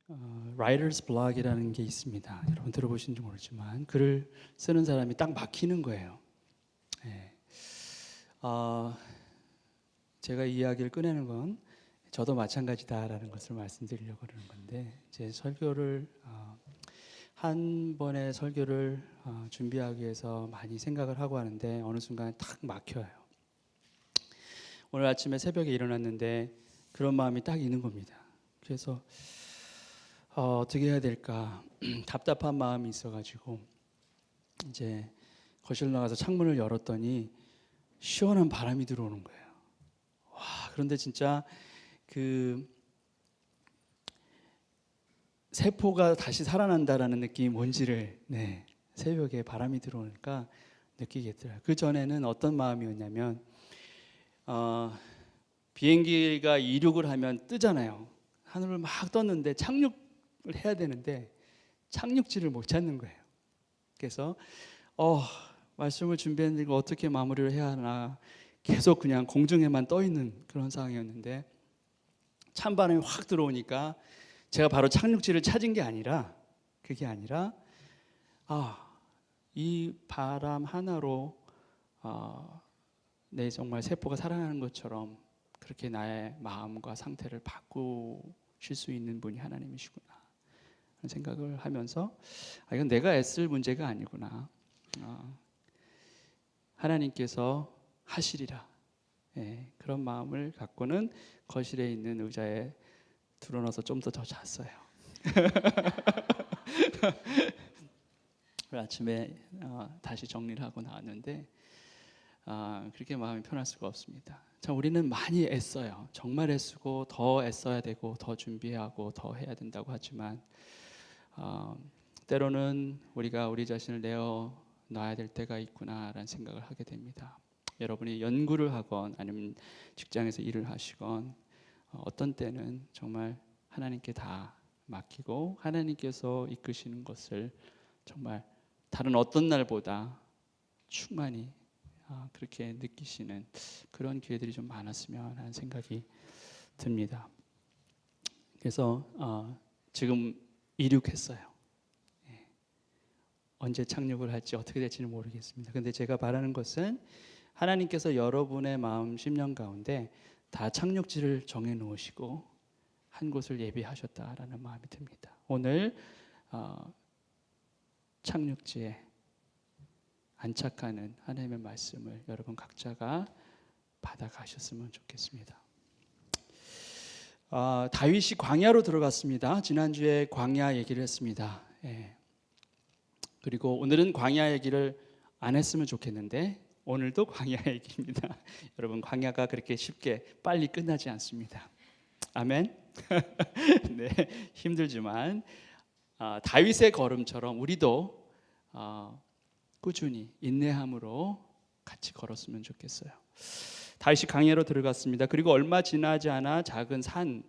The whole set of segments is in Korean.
Writer's Block이라는 게 있습니다. 여러분 들어보신지 모르지만 글을 쓰는 사람이 딱 막히는 거예요. 예. 제가 이 이야기를 꺼내는 건 저도 마찬가지다라는 것을 말씀드리려고 그러는 건데, 제 설교를 한 번의 설교를 준비하기 위해서 많이 생각을 하고 하는데 어느 순간 탁 막혀요. 오늘 아침에 새벽에 일어났는데 그런 마음이 딱 있는 겁니다. 그래서 어떻게 해야 될까 답답한 마음이 있어가지고 이제 거실로 나가서 창문을 열었더니 시원한 바람이 들어오는 거예요. 와, 그런데 진짜 그 세포가 다시 살아난다라는 느낌이 뭔지를 새벽에 바람이 들어오니까 느끼겠더라고요. 그 전에는 어떤 마음이었냐면 비행기가 이륙을 하면 뜨잖아요. 하늘을 막 떴는데 착륙을 해야 되는데 착륙지를 못 찾는 거예요. 그래서 말씀을 준비했는데 이거 어떻게 마무리를 해야 하나 계속 그냥 공중에만 떠 있는 그런 상황이었는데 찬바람이 확 들어오니까 제가 바로 착륙지를 찾은 게 아니라 이 바람 하나로 내 정말 세포가 살아나는 것처럼 그렇게 나의 마음과 상태를 바꾸실 수 있는 분이 하나님이시구나 그런 생각을 하면서 이건 내가 애쓸 문제가 아니구나, 하나님께서 하시리라, 그런 마음을 갖고는 거실에 있는 의자에 드러나서 좀 더 잤어요. 아침에 다시 정리를 하고 나왔는데 그렇게 마음이 편할 수가 없습니다. 참 우리는 많이 애써요. 정말 애쓰고 더 애써야 되고 더 준비하고 더 해야 된다고 하지만 때로는 우리가 우리 자신을 내어놔야 될 때가 있구나라는 생각을 하게 됩니다. 여러분이 연구를 하건 아니면 직장에서 일을 하시건 어떤 때는 정말 하나님께 다 맡기고 하나님께서 이끄시는 것을 정말 다른 어떤 날보다 충만히 그렇게 느끼시는 그런 기회들이 좀 많았으면 하는 생각이 듭니다. 그래서 지금 이륙했어요. 언제 착륙을 할지 어떻게 될지는 모르겠습니다. 근데 제가 바라는 것은 하나님께서 여러분의 마음 심령 가운데 다 착륙지를 정해 놓으시고 한 곳을 예비하셨다라는 마음이 듭니다. 오늘 착륙지에 안착하는 하나님의 말씀을 여러분 각자가 받아가셨으면 좋겠습니다. 다윗이 광야로 들어갔습니다. 지난주에 광야 얘기를 했습니다. 그리고 오늘은 광야 얘기를 안 했으면 좋겠는데 오늘도 광야 얘기입니다. 여러분 광야가 그렇게 쉽게 빨리 끝나지 않습니다. 아멘. 네, 힘들지만 다윗의 걸음처럼 우리도 꾸준히 인내함으로 같이 걸었으면 좋겠어요. 다윗이 광야로 들어갔습니다. 그리고 얼마 지나지 않아 작은 산을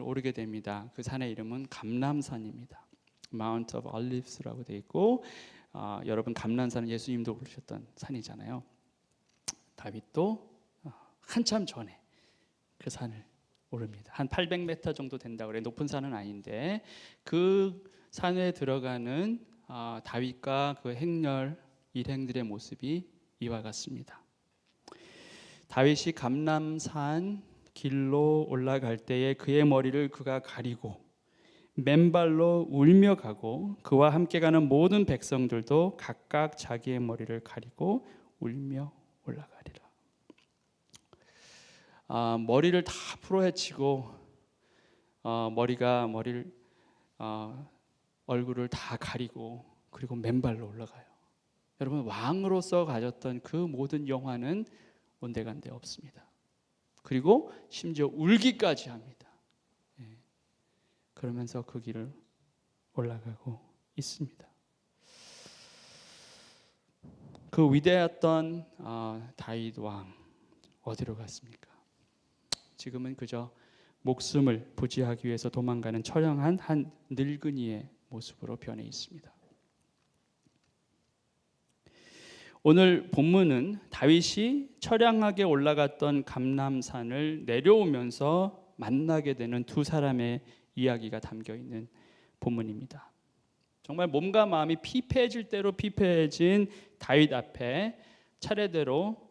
오르게 됩니다. 그 산의 이름은 감람산입니다. Mount of Olives라고 되어 있고 여러분 감람산은 예수님도 오르셨던 산이잖아요. 다윗도 한참 전에 그 산을 오릅니다. 한 800m 정도 된다고 그래요. 높은 산은 아닌데 그 산에 들어가는 다윗과 그 행렬 일행들의 모습이 이와 같습니다. 다윗이 감람산 길로 올라갈 때에 그의 머리를 그가 가리고 맨발로 울며 가고 그와 함께 가는 모든 백성들도 각각 자기의 머리를 가리고 울며 올라가리라. 머리를 다 풀어헤치고 얼굴을 다 가리고 그리고 맨발로 올라가요. 여러분 왕으로서 가졌던 그 모든 영화는 온데간데 없습니다. 그리고 심지어 울기까지 합니다. 그러면서 그 길을 올라가고 있습니다. 그 위대했던 다윗 왕 어디로 갔습니까? 지금은 그저 목숨을 부지하기 위해서 도망가는 처량한 한 늙은이의 모습으로 변해 있습니다. 오늘 본문은 다윗이 처량하게 올라갔던 감람산을 내려오면서 만나게 되는 두 사람의 이야기가 담겨 있는 본문입니다. 정말 몸과 마음이 피폐해질 대로 피폐해진 다윗 앞에 차례대로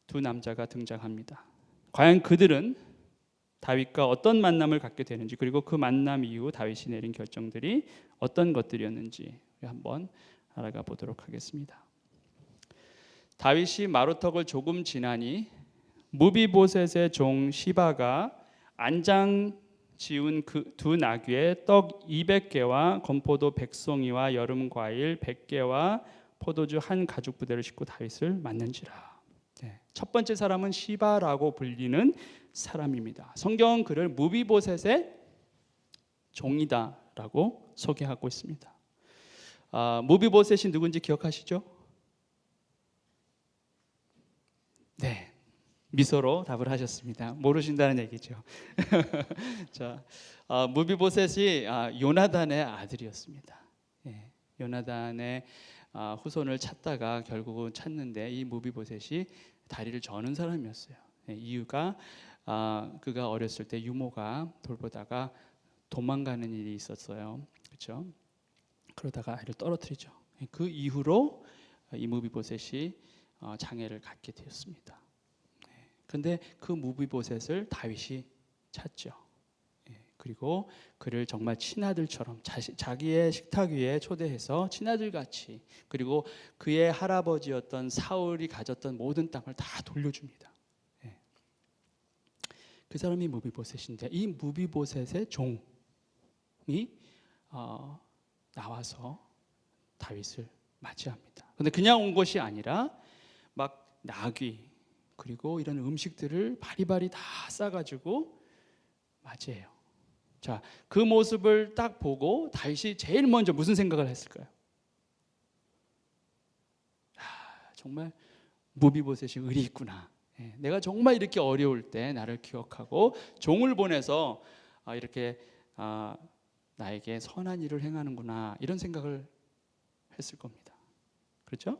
두 남자가 등장합니다. 과연 그들은 다윗과 어떤 만남을 갖게 되는지, 그리고 그 만남 이후 다윗이 내린 결정들이 어떤 것들이었는지 한번 알아가 보도록 하겠습니다. 다윗이 마루턱을 조금 지나니 무비보셋의 종 시바가 안장 지운 그 두 나귀에 떡 200개와 건포도 100송이와 여름 과일 100개와 포도주 한 가죽 부대를 싣고 다윗을 맞는지라. 첫 번째 사람은 시바라고 불리는 사람입니다. 성경은 그를 무비보셋의 종이다라고 소개하고 있습니다. 무비보셋이 누군지 기억하시죠? 네, 미소로 답을 하셨습니다. 모르신다는 얘기죠. 자, 무비보셋이 요나단의 아들이었습니다. 요나단의 후손을 찾다가 결국은 찾는데 이 무비보셋이 다리를 저는 사람이었어요. 이유가 그가 어렸을 때 유모가 돌보다가 도망가는 일이 있었어요. 그렇죠? 그러다가 아이를 떨어뜨리죠. 그 이후로 이 무비보셋이 장애를 갖게 되었습니다. 그런데 그 무비보셋을 다윗이 찾죠. 그리고 그를 정말 친아들처럼 자기의 식탁 위에 초대해서 친아들같이, 그리고 그의 할아버지였던 사울이 가졌던 모든 땅을 다 돌려줍니다. 그 사람이 무비보셋인데 이 무비보셋의 종이 나와서 다윗을 맞이합니다. 그런데 그냥 온 것이 아니라 막 나귀 그리고 이런 음식들을 바리바리 다 싸가지고 맞이해요. 자, 그 모습을 딱 보고 다윗이 제일 먼저 무슨 생각을 했을까요? 정말 무비보셋이 의리 있구나. 내가 정말 이렇게 어려울 때 나를 기억하고 종을 보내서 이렇게 나에게 선한 일을 행하는구나, 이런 생각을 했을 겁니다. 그렇죠?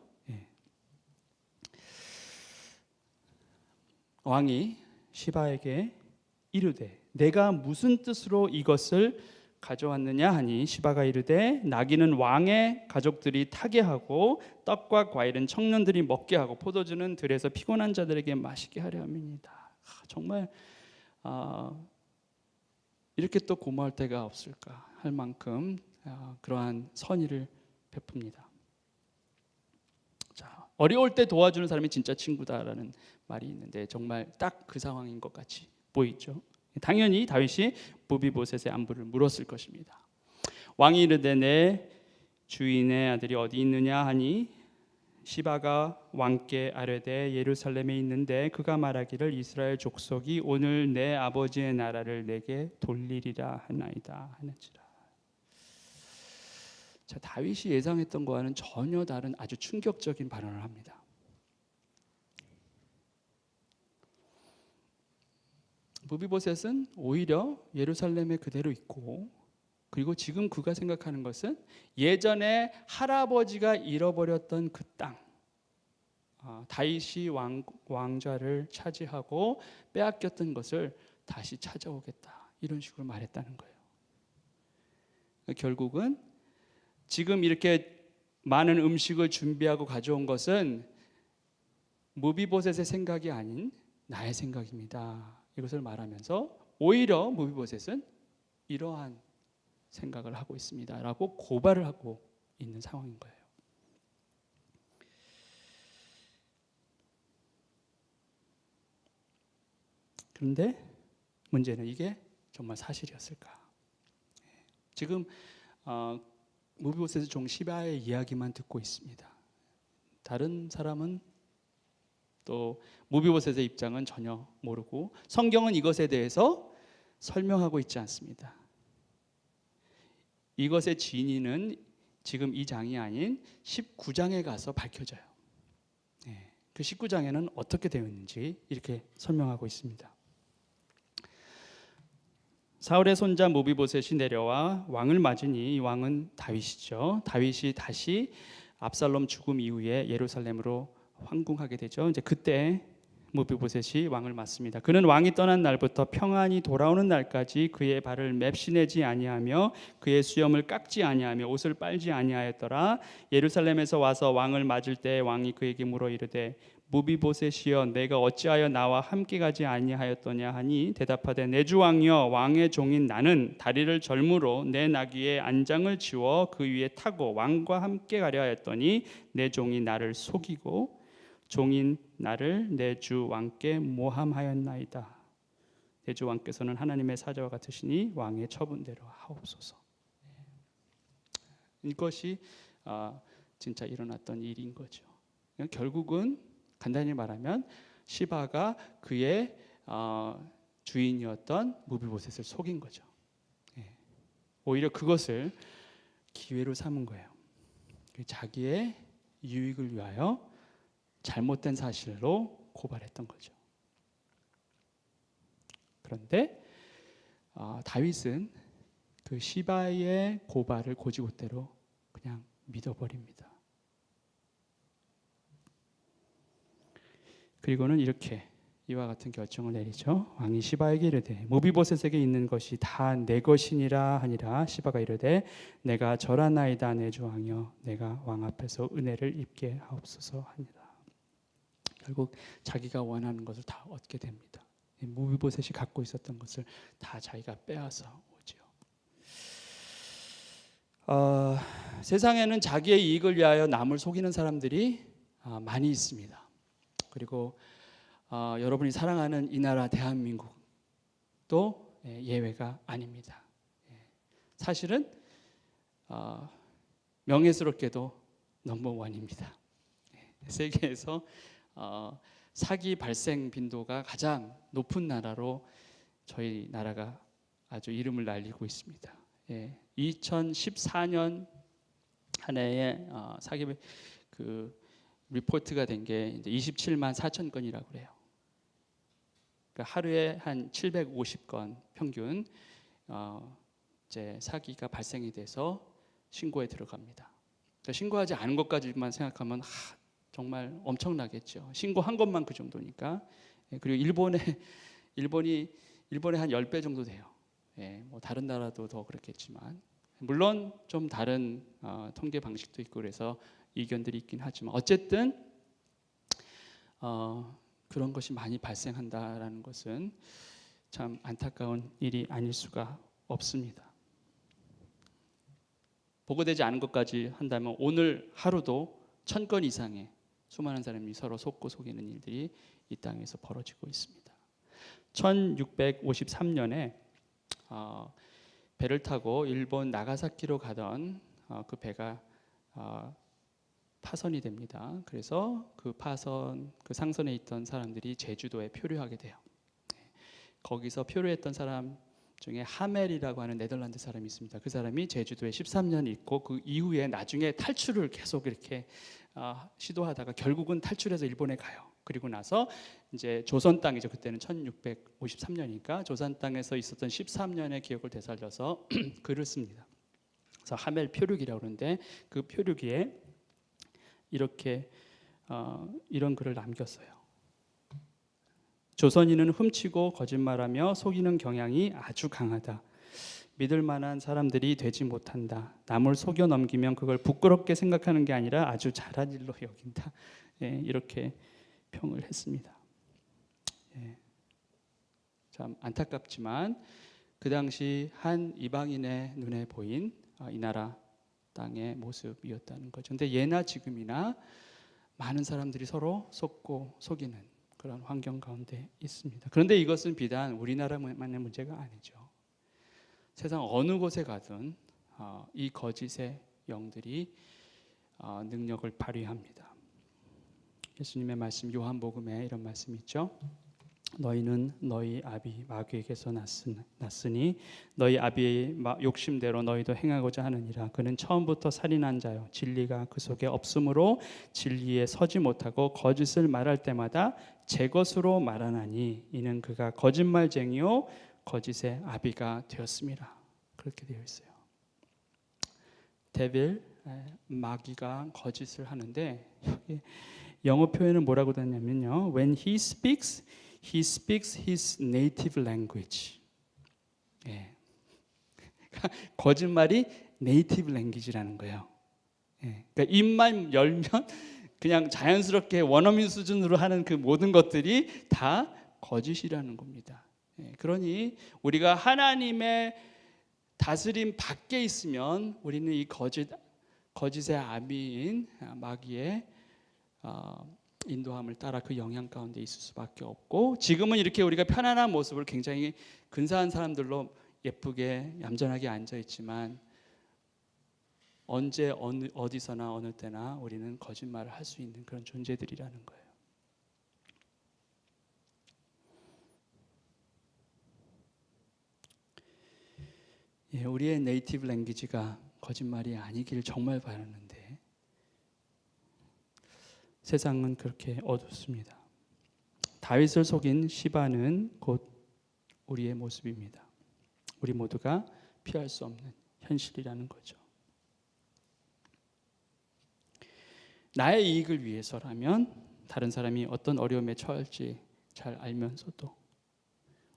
왕이 시바에게 이르되 내가 무슨 뜻으로 이것을 가져왔느냐 하니 시바가 이르되 나귀는 왕의 가족들이 타게 하고 떡과 과일은 청년들이 먹게 하고 포도주는 들에서 피곤한 자들에게 마시게 하려 함이니이다. 정말 이렇게 또 고마울 때가 없을까 할 만큼 그러한 선의를 베풉니다. 자, 어려울 때 도와주는 사람이 진짜 친구다라는 말이 있는데 정말 딱 그 상황인 것 같이 보이죠. 당연히 다윗이 무비보셋의 안부를 물었을 것입니다. 왕이 이르되 내 주인의 아들이 어디 있느냐 하니 시바가 왕께 아뢰되 예루살렘에 있는데 그가 말하기를 이스라엘 족속이 오늘 내 아버지의 나라를 내게 돌리리라 하나이다 하는지라. 자, 다윗이 예상했던 것과는 전혀 다른 아주 충격적인 발언을 합니다. 무비보셋은 오히려 예루살렘에 그대로 있고, 그리고 지금 그가 생각하는 것은 예전에 할아버지가 잃어버렸던 그 땅, 다윗이 왕좌를 차지하고 빼앗겼던 것을 다시 찾아오겠다, 이런 식으로 말했다는 거예요. 결국은 지금 이렇게 많은 음식을 준비하고 가져온 것은 무비보셋의 생각이 아닌 나의 생각입니다, 이것을 말하면서 오히려 무비보셋은 이러한 생각을 하고 있습니다 라고 고발을 하고 있는 상황인 거예요. 그런데 문제는 이게 정말 사실이었을까? 지금 무비보셋의 종 시바의 이야기만 듣고 있습니다. 다른 사람은 또 무비보셋의 입장은 전혀 모르고 성경은 이것에 대해서 설명하고 있지 않습니다. 이것의 진위는 지금 이 장이 아닌 19장에 가서 밝혀져요. 그 19장에는 어떻게 되어 있는지 이렇게 설명하고 있습니다. 사울의 손자 무비보셋이 내려와 왕을 맞으니 이 왕은 다윗이죠. 다윗이 다시 압살롬 죽음 이후에 예루살렘으로 황궁하게 되죠. 이제 그때 무비보셋이 왕을 맡습니다. 그는 왕이 떠난 날부터 평안히 돌아오는 날까지 그의 발을 맵시내지 아니하며 그의 수염을 깎지 아니하며 옷을 빨지 아니하였더라. 예루살렘에서 와서 왕을 맞을 때 왕이 그에게 물어 이르되 무비보셋이여 내가 어찌하여 나와 함께 가지 아니하였더냐 하니 대답하되 내 주 왕이여 왕의 종인 나는 다리를 절무로 내 나귀의 안장을 지워 그 위에 타고 왕과 함께 가려 하였더니 내 종이 나를 속이고 종인 나를 내 주 왕께 모함하였나이다. 내 주 왕께서는 하나님의 사자와 같으시니 왕의 처분대로 하옵소서. 이것이 진짜 일어났던 일인 거죠. 결국은 간단히 말하면 시바가 그의 주인이었던 무비보셋을 속인 거죠. 오히려 그것을 기회로 삼은 거예요. 자기의 유익을 위하여 잘못된 사실로 고발했던 거죠. 그런데 다윗은 그 시바의 고발을 곧이곧대로 그냥 믿어버립니다. 그리고는 이렇게 이와 같은 결정을 내리죠. 왕이 시바에게 이르되 무비보셋에게 있는 것이 다 내 것이니라 하니라. 시바가 이르되 내가 절하나이다 내 주 왕이여 내가 왕 앞에서 은혜를 입게 하옵소서 하니라. 결국 자기가 원하는 것을 다 얻게 됩니다. 무비보셋이 갖고 있었던 것을 다 자기가 빼앗아 오지요. 세상에는 자기의 이익을 위하여 남을 속이는 사람들이 많이 있습니다. 그리고 여러분이 사랑하는 이 나라 대한민국도 예외가 아닙니다. 사실은 명예스럽게도 넘버원입니다. 세계에서 사기 발생 빈도가 가장 높은 나라로 저희 나라가 아주 이름을 날리고 있습니다. 2014년 한 해에 사기 그 리포트가 된 게 27만 4천 건이라고 그래요. 그러니까 하루에 한 750건 평균 이제 사기가 발생이 돼서 신고에 들어갑니다. 그러니까 신고하지 않은 것까지만 생각하면 정말 엄청나겠죠. 신고한 것만 그 정도니까. 그리고 일본이 한 10배 정도 돼요. 뭐 다른 나라도 더 그렇겠지만 물론 좀 다른 통계 방식도 있고 그래서 이견들이 있긴 하지만 어쨌든 그런 것이 많이 발생한다라는 것은 참 안타까운 일이 아닐 수가 없습니다. 보고되지 않은 것까지 한다면 오늘 하루도 1000건 이상의 수많은 사람이 서로 속고 속이는 일들이 이 땅에서 벌어지고 있습니다. 1653년에 배를 타고 일본 나가사키로 가던 그 배가 파선이 됩니다. 그래서 그 상선에 있던 사람들이 제주도에 표류하게 돼요. 거기서 표류했던 사람 중에 하멜이라고 하는 네덜란드 사람이 있습니다. 그 사람이 제주도에 13년 있고 그 이후에 나중에 탈출을 계속 이렇게 시도하다가 결국은 탈출해서 일본에 가요. 그리고 나서 이제 조선 땅이죠. 그때는 1653년이니까 조선 땅에서 있었던 13년의 기억을 되살려서 글을 씁니다. 그래서 하멜 표류기라고 그러는데 그 표류기에 이렇게 이런 글을 남겼어요. 조선인은 훔치고 거짓말하며 속이는 경향이 아주 강하다. 믿을 만한 사람들이 되지 못한다. 남을 속여 넘기면 그걸 부끄럽게 생각하는 게 아니라 아주 잘한 일로 여긴다. 이렇게 평을 했습니다. 참 안타깝지만 그 당시 한 이방인의 눈에 보인 이 나라 땅의 모습이었다는 거죠. 근데 예나 지금이나 많은 사람들이 서로 속고 속이는 그런 환경 가운데 있습니다. 그런데 이것은 비단 우리나라만의 문제가 아니죠. 세상 어느 곳에 가든 이 거짓의 영들이 능력을 발휘합니다. 예수님의 말씀 요한복음에 이런 말씀이 있죠. 너희는 너희 아비 마귀에게서 났으니 너희 아비의 욕심대로 너희도 행하고자 하느니라. 그는 처음부터 살인한 자요 진리가 그 속에 없으므로 진리에 서지 못하고 거짓을 말할 때마다 제 것으로 말하나니 이는 그가 거짓말쟁이요 거짓의 아비가 되었습니다. 그렇게 되어 있어요. 데빌 마귀가 거짓을 하는데 여기 영어 표현은 뭐라고 되냐면요. When he speaks his native language. 예. 거짓말이 네이티브 랭귀지라는 거예요. 예. 그러니까 입만 열면 그냥 자연스럽게 원어민 수준으로 하는 그 모든 것들이 다 거짓이라는 겁니다. 예. 그러니 우리가 하나님의 다스림 밖에 있으면 우리는 이 거짓의 아비인 마귀의 인도함을 따라 그 영향 가운데 있을 수밖에 없고, 지금은 이렇게 우리가 편안한 모습을 굉장히 근사한 사람들로 예쁘게 얌전하게 앉아 있지만 언제 어디서나 어느 때나 우리는 거짓말을 할 수 있는 그런 존재들이라는 거예요. 예, 우리의 네이티브 랭귀지가 거짓말이 아니길 정말 바라는데 세상은 그렇게 어둡습니다. 다윗을 속인 시바는 곧 우리의 모습입니다. 우리 모두가 피할 수 없는 현실이라는 거죠. 나의 이익을 위해서라면 다른 사람이 어떤 어려움에 처할지 잘 알면서도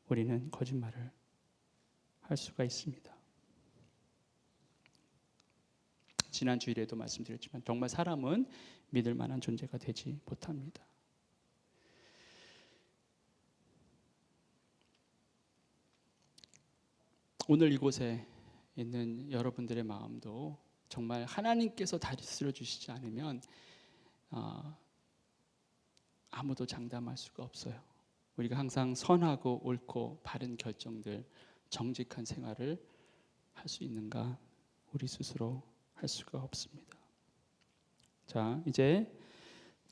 우리는 거짓말을 할 수가 있습니다. 지난 주일에도 말씀드렸지만 정말 사람은 믿을 만한 존재가 되지 못합니다. 오늘 이곳에 있는 여러분들의 마음도 정말 하나님께서 다스려 주시지 않으면 아무도 장담할 수가 없어요. 우리가 항상 선하고 옳고 바른 결정들, 정직한 생활을 할 수 있는가? 우리 스스로 할 수가 없습니다. 자, 이제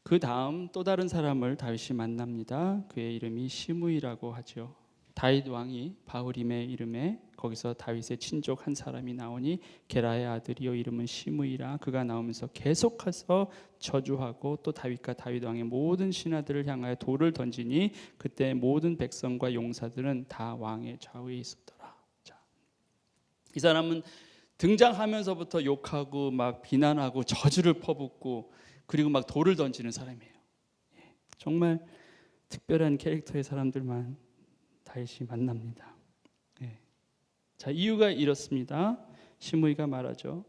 그 다음 또 다른 사람을 다윗이 만납니다. 그의 이름이 시므이라고 하죠. 다윗 왕이 바후림의 이름에 거기서 다윗의 친족 한 사람이 나오니 게라의 아들이요 이름은 시므이라. 그가 나오면서 계속해서 저주하고 또 다윗과 다윗 왕의 모든 신하들을 향하여 돌을 던지니 그때 모든 백성과 용사들은 다 왕의 좌우에 있었더라. 자, 이 사람은 등장하면서부터 욕하고 막 비난하고 저주를 퍼붓고 그리고 막 돌을 던지는 사람이에요. 정말 특별한 캐릭터의 사람들만 다윗이 만납니다. 자, 이유가 이렇습니다. 시므이가 말하죠.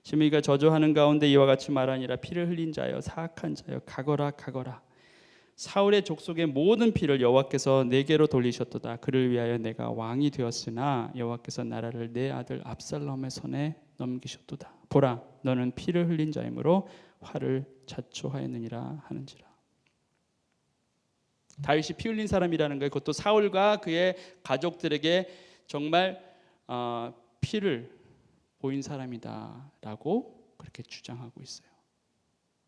시므이가 저주하는 가운데 이와 같이 말하니라. 피를 흘린 자여 사악한 자여 가거라 가거라. 사울의 족속의 모든 피를 여호와께서 내게로 돌리셨도다. 그를 위하여 내가 왕이 되었으나 여호와께서 나라를 내 아들 압살롬의 손에 넘기셨도다. 보라, 너는 피를 흘린 자이므로 화를 자초하였느니라 하는지라. 다윗이 피 흘린 사람이라는 거예요. 그것도 사울과 그의 가족들에게 정말 피를 보인 사람이다라고 그렇게 주장하고 있어요.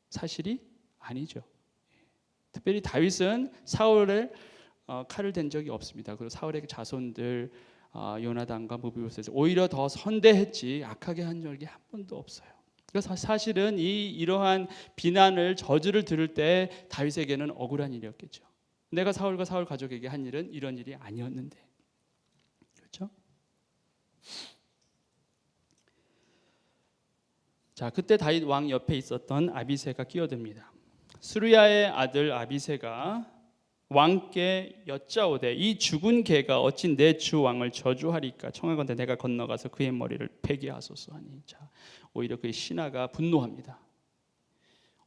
사실이 아니죠. 특별히 다윗은 사울을 칼을 댄 적이 없습니다. 그리고 사울의 자손들 요나단과 무비보셋을 오히려 더 선대했지 악하게 한 적이 한 번도 없어요. 그래서 사실은 이러한 비난을 저주를 들을 때 다윗에게는 억울한 일이었겠죠. 내가 사울과 사울 가족에게 한 일은 이런 일이 아니었는데, 그렇죠? 자, 그때 다윗 왕 옆에 있었던 아비새가 끼어듭니다. 스루야의 아들 아비새가 왕께 여짜오되 이 죽은 개가 어찌 내 주 왕을 저주하리까? 청하건대 내가 건너가서 그의 머리를 베게 하소서 하니. 자, 오히려 그의 신하가 분노합니다.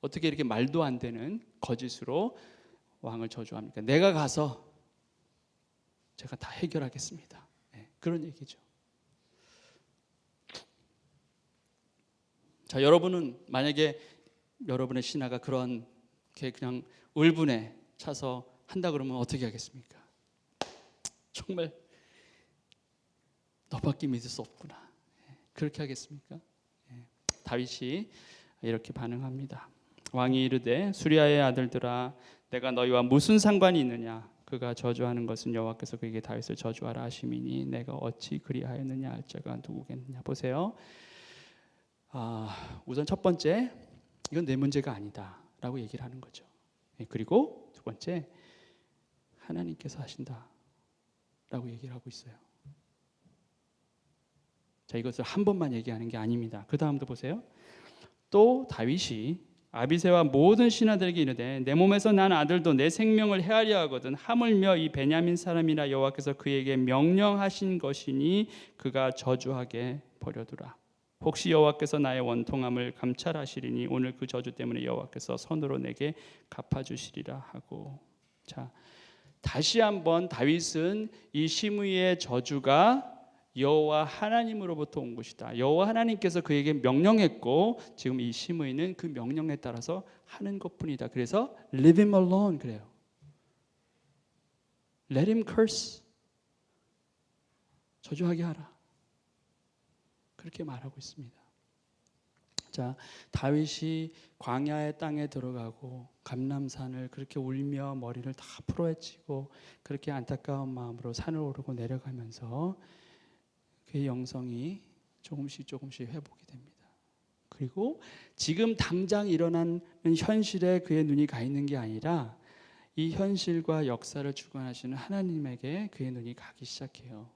어떻게 이렇게 말도 안 되는 거짓으로 왕을 저주합니까? 내가 가서 제가 다 해결하겠습니다. 그런 얘기죠. 자, 여러분은 만약에 여러분의 신하가 그런 그냥 울분에 차서 한다 그러면 어떻게 하겠습니까? 정말 너밖에 믿을 수 없구나. 그렇게 하겠습니까? 다윗이 이렇게 반응합니다. 왕이 이르되 수리아의 아들들아 내가 너희와 무슨 상관이 있느냐? 그가 저주하는 것은 여호와께서 그에게 다윗을 저주하라 하심이니 내가 어찌 그리하였느냐 할 자가 누구겠느냐. 보세요. 우선 첫 번째, 이건 내 문제가 아니다라고 얘기를 하는 거죠. 그리고 두 번째, 하나님께서 하신다라고 얘기를 하고 있어요. 자, 이것을 한 번만 얘기하는 게 아닙니다. 그 다음도 보세요. 또 다윗이 아비새와 모든 신하들에게 이르되 내 몸에서 난 아들도 내 생명을 헤아려 하거든 하물며 이 베냐민 사람이라 여호와께서 그에게 명령하신 것이니 그가 저주하게 버려두라. 혹시 여호와께서 나의 원통함을 감찰하시리니 오늘 그 저주 때문에 여호와께서 손으로 내게 갚아주시리라 하고. 자, 다시 한번 다윗은 이 시므이의 저주가 여호와 하나님으로부터 온 것이다. 여호와 하나님께서 그에게 명령했고 지금 이 시므이는 그 명령에 따라서 하는 것뿐이다. 그래서 leave him alone 그래요. Let him curse. 저주하게 하라. 그렇게 말하고 있습니다. 자, 다윗이 광야의 땅에 들어가고 감람산을 그렇게 울며 머리를 다 풀어헤치고 그렇게 안타까운 마음으로 산을 오르고 내려가면서 그의 영성이 조금씩 회복이 됩니다. 그리고 지금 당장 일어나는 현실에 그의 눈이 가 있는 게 아니라 이 현실과 역사를 주관하시는 하나님에게 그의 눈이 가기 시작해요.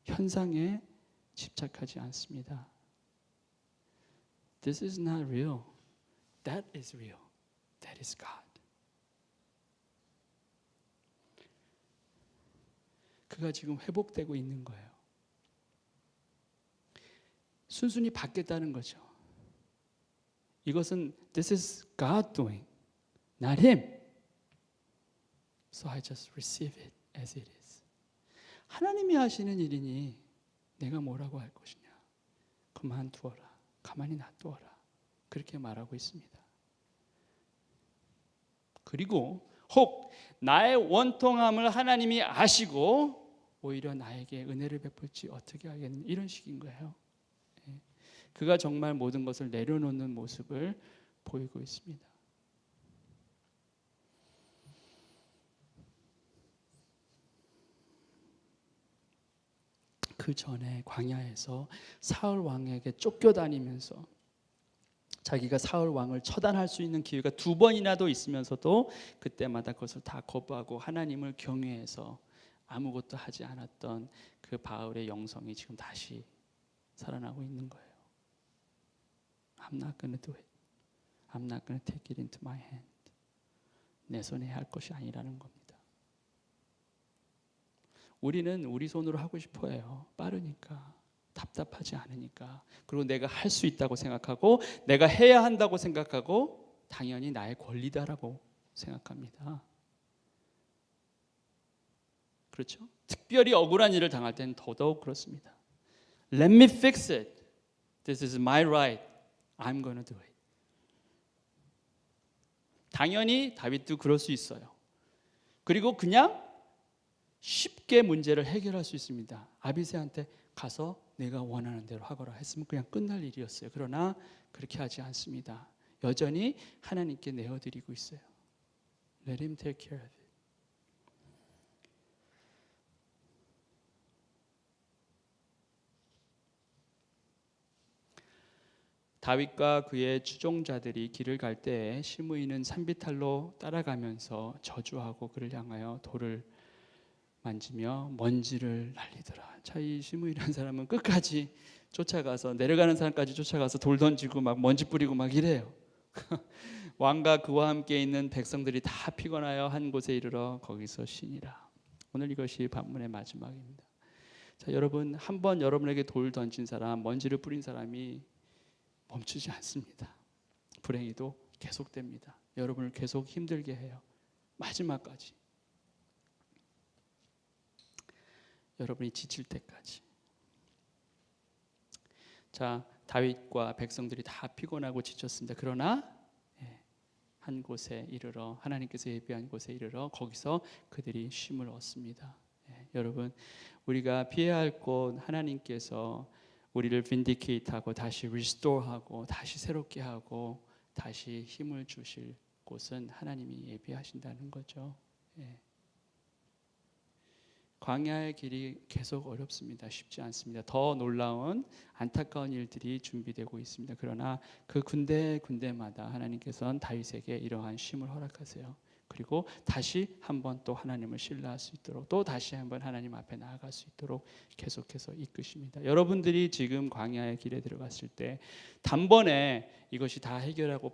현상에 집착하지 않습니다. This is not real. That is real. That is God. 그가 지금 회복되고 있는 거예요. 순순히 받겠다는 거죠. 이것은 This is God doing, not him. So I just receive it as it is. 하나님이 하시는 일이니 내가 뭐라고 할 것이냐. 그만두어라. 가만히 놔두어라. 그렇게 말하고 있습니다. 그리고 혹 나의 원통함을 하나님이 아시고 오히려 나에게 은혜를 베풀지 어떻게 하겠느냐 이런 식인 거예요. 그가 정말 모든 것을 내려놓는 모습을 보이고 있습니다. 그 전에 광야에서 사울 왕에게 쫓겨다니면서 자기가 사울 왕을 처단할 수 있는 기회가 2번이나도 있으면서도 그때마다 그것을 다 거부하고 하나님을 경외해서 아무것도 하지 않았던 그 바울의 영성이 지금 다시 살아나고 있는 거예요. I'm not going to do it. I'm not going to take it into my hand. 내 손에 할 것이 아니라는 겁니다. 우리는 우리 손으로 하고 싶어 해요. 빠르니까, 답답하지 않으니까, 그리고 내가 할 수 있다고 생각하고 내가 해야 한다고 생각하고 당연히 나의 권리다라고 생각합니다. 그렇죠? 특별히 억울한 일을 당할 때는 더더욱 그렇습니다. Let me fix it. This is my right. I'm going to do it. 당연히 다윗도 그럴 수 있어요. 그리고 그냥 쉽게 문제를 해결할 수 있습니다. 아비새한테 가서 내가 원하는 대로 하거라 했으면 그냥 끝날 일이었어요. 그러나 그렇게 하지 않습니다. 여전히 하나님께 내어드리고 있어요. Let him take care of it. 다윗과 그의 추종자들이 길을 갈 때에 시므이는 산비탈로 따라가면서 저주하고 그를 향하여 돌을 만지며 먼지를 날리더라. 자, 이 시므이라는 사람은 끝까지 쫓아가서 내려가는 사람까지 쫓아가서 돌 던지고 막 먼지 뿌리고 막 이래요. 왕과 그와 함께 있는 백성들이 다 피곤하여 한 곳에 이르러 거기서 쉬니라. 오늘 이것이 본문의 마지막입니다. 자, 여러분, 한번 여러분에게 돌 던진 사람, 먼지를 뿌린 사람이 멈추지 않습니다. 불행히도 계속됩니다. 여러분을 계속 힘들게 해요. 마지막까지. 여러분이 지칠 때까지. 자, 다윗과 백성들이 다 피곤하고 지쳤습니다. 그러나 한 곳에 이르러 하나님께서 예비한 곳에 이르러 거기서 그들이 쉼을 얻습니다. 여러분, 우리가 피해야 할 곳 하나님께서 우리를 vindicate하고 다시 restore하고 다시 새롭게 하고 다시 힘을 주실 곳은 하나님이 예비하신다는 거죠. 광야의 길이 계속 어렵습니다. 쉽지 않습니다. 더 놀라운 안타까운 일들이 준비되고 있습니다. 그러나 그 군데마다 하나님께서는 다윗에게 이러한 쉼을 허락하세요. 그리고 다시 한번 또 하나님을 신뢰할 수 있도록, 또 다시 한번 하나님 앞에 나아갈 수 있도록 계속해서 이끄십니다. 여러분들이 지금 광야의 길에 들어갔을 때 단번에 이것이 다 해결되고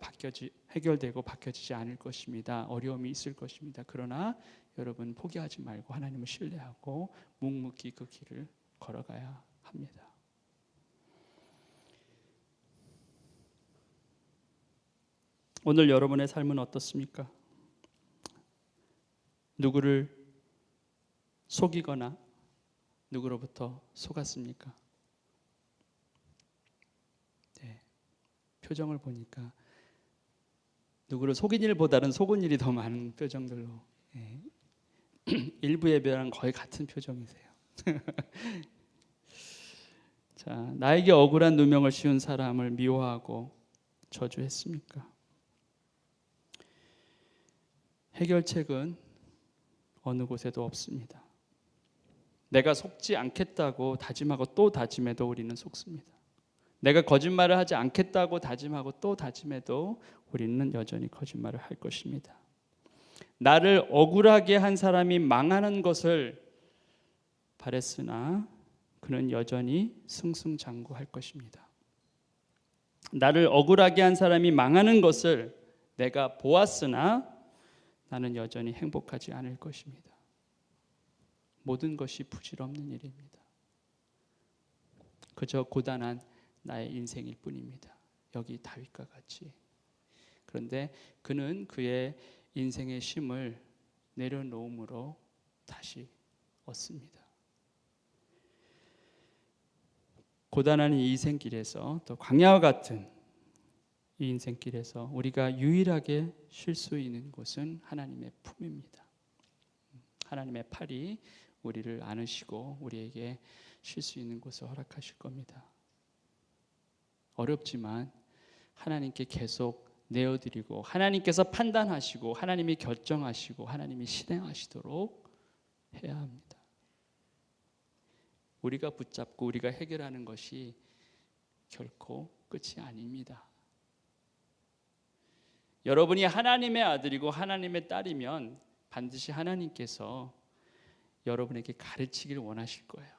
바뀌어지지 않을 것입니다. 어려움이 있을 것입니다. 그러나 여러분 포기하지 말고 하나님을 신뢰하고 묵묵히 그 길을 걸어가야 합니다. 오늘 여러분의 삶은 어떻습니까? 누구를 속이거나 누구로부터 속았습니까? 네, 표정을 보니까 누구를 속인 일보다는 속은 일이 더 많은 표정들로, 네, 일부 예배랑 거의 같은 표정이세요. 자, 나에게 억울한 누명을 씌운 사람을 미워하고 저주했습니까? 해결책은 어느 곳에도 없습니다. 내가 속지 않겠다고 다짐하고 또 다짐해도 우리는 속습니다. 내가 거짓말을 하지 않겠다고 다짐하고 또 다짐해도 우리는 여전히 거짓말을 할 것입니다. 나를 억울하게 한 사람이 망하는 것을 바랬으나 그는 여전히 승승장구할 것입니다. 나를 억울하게 한 사람이 망하는 것을 내가 보았으나 나는 여전히 행복하지 않을 것입니다. 모든 것이 부질없는 일입니다. 그저 고단한 나의 인생일 뿐입니다. 여기 다윗과 같이. 그런데 그는 그의 인생의 쉼을 내려놓음으로 다시 얻습니다. 고단한 이 인생길에서, 또 광야와 같은 이 인생길에서 우리가 유일하게 쉴 수 있는 곳은 하나님의 품입니다. 하나님의 팔이 우리를 안으시고 우리에게 쉴 수 있는 곳을 허락하실 겁니다. 어렵지만 하나님께 계속 내어드리고 하나님께서 판단하시고 하나님이 결정하시고 하나님이 실행하시도록 해야 합니다. 우리가 붙잡고 우리가 해결하는 것이 결코 끝이 아닙니다. 여러분이 하나님의 아들이고 하나님의 딸이면 반드시 하나님께서 여러분에게 가르치기를 원하실 거예요.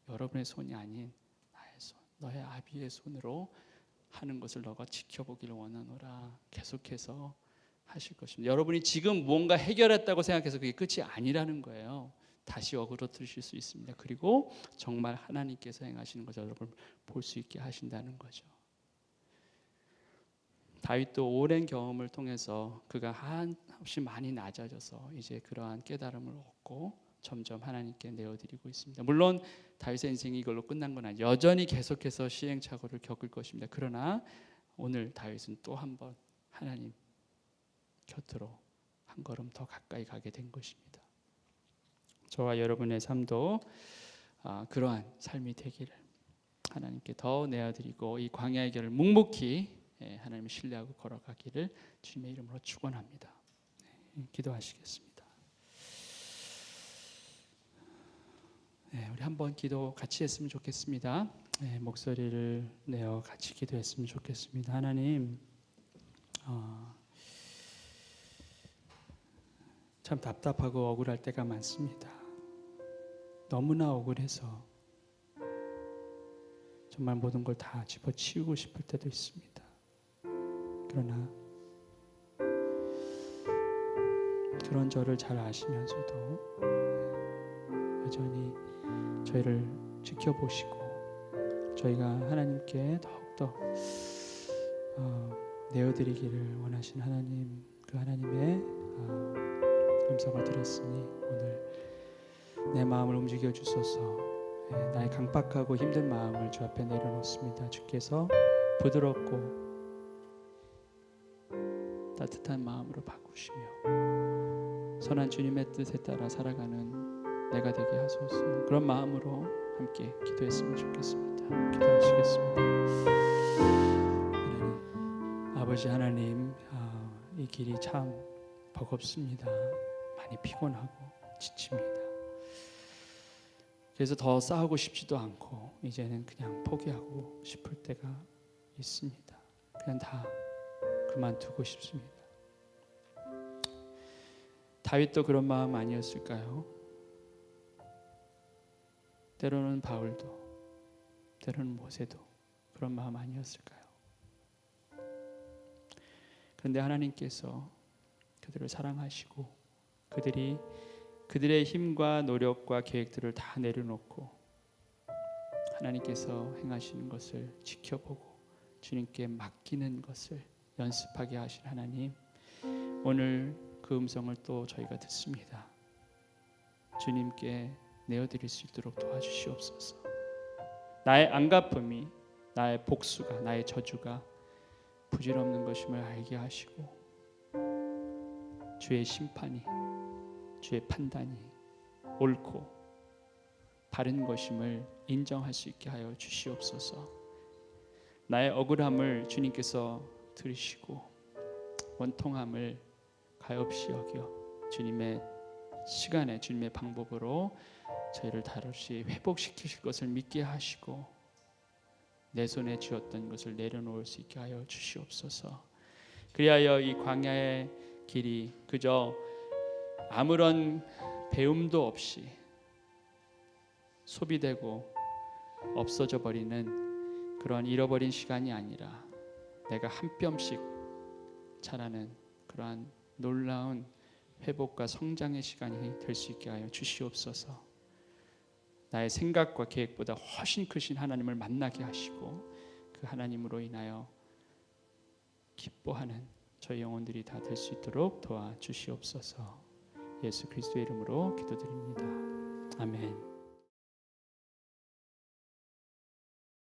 여러분의 손이 아닌 나의 손, 너의 아비의 손으로 하는 것을 너가 지켜보기를 원하노라 계속해서 하실 것입니다. 여러분이 지금 무언가 해결했다고 생각해서 그게 끝이 아니라는 거예요. 다시 어그러뜨리실 수 있습니다. 그리고 정말 하나님께서 행하시는 것을 여러분 볼 수 있게 하신다는 거죠. 다윗도 오랜 경험을 통해서 그가 한없이 많이 낮아져서 이제 그러한 깨달음을 얻고 점점 하나님께 내어드리고 있습니다. 물론 다윗의 인생이 이걸로 끝난 건 아니에요. 여전히 계속해서 시행착오를 겪을 것입니다. 그러나 오늘 다윗은 또 한 번 하나님 곁으로 한 걸음 더 가까이 가게 된 것입니다. 저와 여러분의 삶도 그러한 삶이 되기를 하나님께 더 내어드리고 이 광야의 길을 묵묵히 하나님을 신뢰하고 걸어가기를 주님의 이름으로 축원합니다. 기도하시겠습니다. 우리 한번 기도 같이 했으면 좋겠습니다. 목소리를 내어 같이 기도했으면 좋겠습니다. 하나님, 참 답답하고 억울할 때가 많습니다. 너무나 억울해서 정말 모든 걸 다 집어치우고 싶을 때도 있습니다. 그러나 그런 저를 잘 아시면서도 여전히 저희를 지켜보시고 저희가 하나님께 더욱더 내어드리기를 원하신 하나님, 그 하나님의 음성을 들었으니 오늘 내 마음을 움직여 주소서. 나의 강박하고 힘든 마음을 주 앞에 내려놓습니다. 주께서 부드럽고 따뜻한 마음으로 바꾸시며 선한 주님의 뜻에 따라 살아가는 내가 되게 하소서. 그런 마음으로 함께 기도했으면 좋겠습니다. 기도하시겠습니다. 아버지 하나님, 이 길이 참 버겁습니다. 많이 피곤하고 지칩니다. 그래서 더 싸우고 싶지도 않고 이제는 그냥 포기하고 싶을 때가 있습니다. 그냥 다 그만두고 싶습니다. 다윗도 그런 마음 아니었을까요? 때로는 바울도, 때로는 모세도 그런 마음 아니었을까요? 그런데 하나님께서 그들을 사랑하시고 그들의 힘과 노력과 계획들을 다 내려놓고 하나님께서 행하시는 것을 지켜보고 주님께 맡기는 것을 연습하게 하신 하나님, 오늘 그 음성을 또 저희가 듣습니다. 주님께 내어드릴 수 있도록 도와주시옵소서. 나의 안갚음이, 나의 복수가, 나의 저주가 부질없는 것임을 알게 하시고 주의 심판이, 주의 판단이 옳고 바른 것임을 인정할 수 있게 하여 주시옵소서. 나의 억울함을 주님께서 들으시고 원통함을 가엾이 여겨 주님의 시간에 주님의 방법으로 저희를 다시 회복시키실 것을 믿게 하시고 내 손에 쥐었던 것을 내려놓을 수 있게 하여 주시옵소서. 그리하여 이 광야의 길이 그저 아무런 배움도 없이 소비되고 없어져 버리는 그런 잃어버린 시간이 아니라 내가 한 뼘씩 자라는 그러한 놀라운 회복과 성장의 시간이 될 수 있게 하여 주시옵소서. 나의 생각과 계획보다 훨씬 크신 하나님을 만나게 하시고 그 하나님으로 인하여 기뻐하는 저희 영혼들이 다 될 수 있도록 도와주시옵소서. 예수 그리스도의 이름으로 기도드립니다. 아멘.